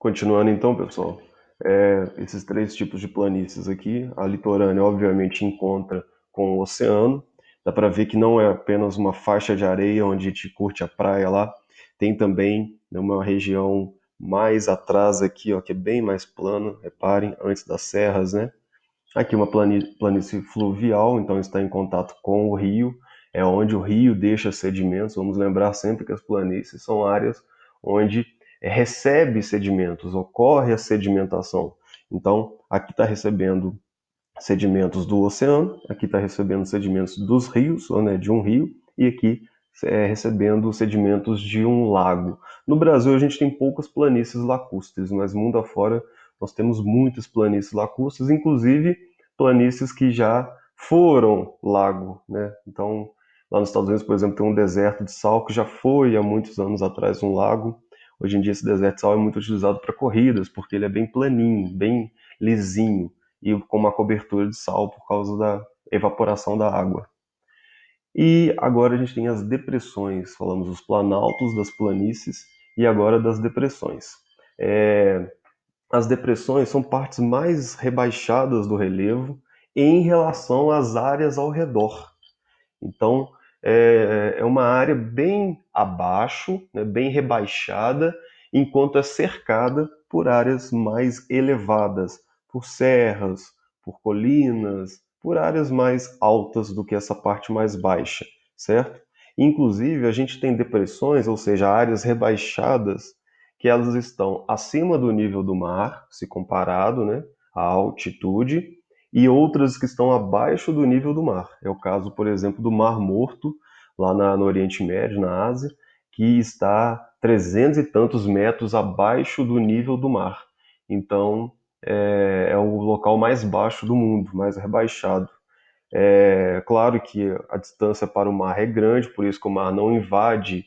Continuando então, pessoal, esses três tipos de planícies aqui, a litorânea obviamente encontra com o oceano, dá para ver que não é apenas uma faixa de areia onde a gente curte a praia lá, tem também, né, uma região mais atrás aqui, ó, que é bem mais plana, reparem, antes das serras, né? Aqui uma planície fluvial, então está em contato com o rio, é onde o rio deixa sedimentos. Vamos lembrar sempre que as planícies são áreas onde recebe sedimentos, ocorre a sedimentação. Então, aqui está recebendo sedimentos do oceano, aqui está recebendo sedimentos dos rios, ou, né, de um rio, e aqui recebendo sedimentos de um lago. No Brasil, a gente tem poucas planícies lacustres, mas mundo afora nós temos muitas planícies lacustres, inclusive planícies que já foram lago, né? Então, lá nos Estados Unidos, por exemplo, tem um deserto de sal que já foi há muitos anos atrás um lago. Hoje em dia, esse deserto de sal é muito utilizado para corridas, porque ele é bem planinho, bem lisinho e com uma cobertura de sal por causa da evaporação da água. E agora a gente tem as depressões, falamos dos planaltos, das planícies e agora das depressões. As depressões são partes mais rebaixadas do relevo em relação às áreas ao redor. Então, é uma área bem abaixo, né, bem rebaixada, enquanto é cercada por áreas mais elevadas, por serras, por colinas, por áreas mais altas do que essa parte mais baixa, certo? Inclusive, a gente tem depressões, ou seja, áreas rebaixadas, que elas estão acima do nível do mar, se comparado, né, à altitude, e outras que estão abaixo do nível do mar. É o caso, por exemplo, do Mar Morto, lá no Oriente Médio, na Ásia, que está 300 e tantos metros abaixo do nível do mar. Então, é o local mais baixo do mundo, mais rebaixado. É claro que a distância para o mar é grande, por isso que o mar não invade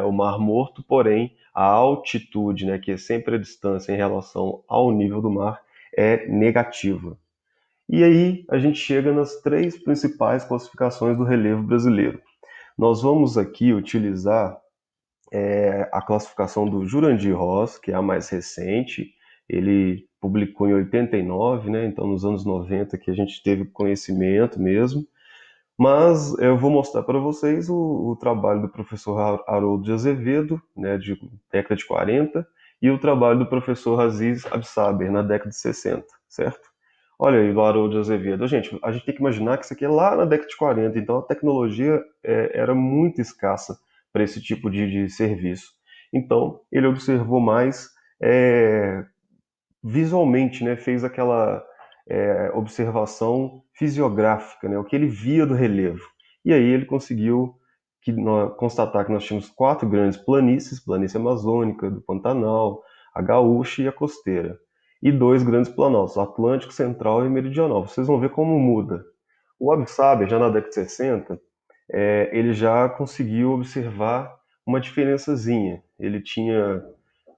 o Mar Morto, porém a altitude, né, que é sempre a distância em relação ao nível do mar, é negativa. E aí a gente chega nas três principais classificações do relevo brasileiro. Nós vamos aqui utilizar a classificação do Jurandir Ross, que é a mais recente. Ele publicou em 89, né? Então nos anos 90 que a gente teve conhecimento mesmo. Mas eu vou mostrar para vocês o trabalho do professor Haroldo de Azevedo, né, de década de 40, e o trabalho do professor Aziz Absaber, na década de 60, certo? Olha aí, o Haroldo de Azevedo. A gente tem que imaginar que isso aqui é lá na década de 40, então a tecnologia era muito escassa para esse tipo de serviço. Então, ele observou mais é, visualmente, né, fez aquela observação fisiográfica, né, o que ele via do relevo. E aí ele conseguiu constatar que nós tínhamos quatro grandes planícies, planície amazônica, do Pantanal, a gaúcha e a costeira. E dois grandes planaltos, Atlântico, Central e Meridional. Vocês vão ver como muda. O Absaber, já na década de 60, ele já conseguiu observar uma diferençazinha. Ele tinha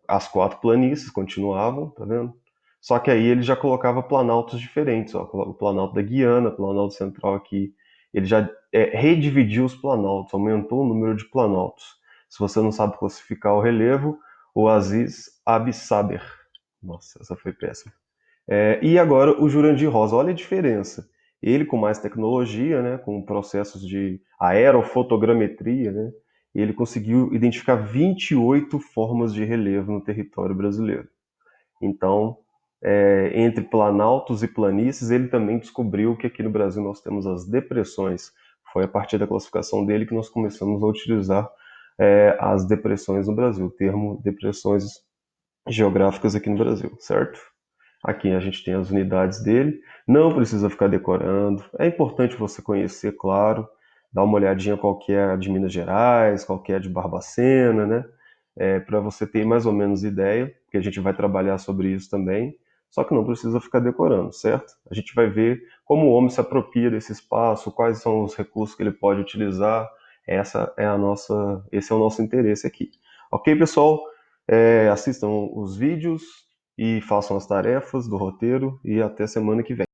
as quatro planícies continuavam, tá vendo? Só que aí ele já colocava planaltos diferentes, ó, o planalto da Guiana, o planalto central aqui. Ele já redividiu os planaltos, aumentou o número de planaltos. Se você não sabe classificar o relevo, o Aziz Absaber. Nossa, essa foi péssima. E agora o Jurandir Rosa, olha a diferença. Ele com mais tecnologia, né, com processos de aerofotogrametria, né, ele conseguiu identificar 28 formas de relevo no território brasileiro. Então, entre planaltos e planícies, ele também descobriu que aqui no Brasil nós temos as depressões. Foi a partir da classificação dele que nós começamos a utilizar as depressões no Brasil, o termo depressões geográficas aqui no Brasil, certo? Aqui a gente tem as unidades dele, não precisa ficar decorando. É importante você conhecer, claro, dar uma olhadinha qual que é a de Minas Gerais, qual que é a de Barbacena, né? Para você ter mais ou menos ideia, porque a gente vai trabalhar sobre isso também. Só que não precisa ficar decorando, certo? A gente vai ver como o homem se apropria desse espaço, quais são os recursos que ele pode utilizar. Esse é o nosso interesse aqui. Ok, pessoal? Assistam os vídeos e façam as tarefas do roteiro e até semana que vem.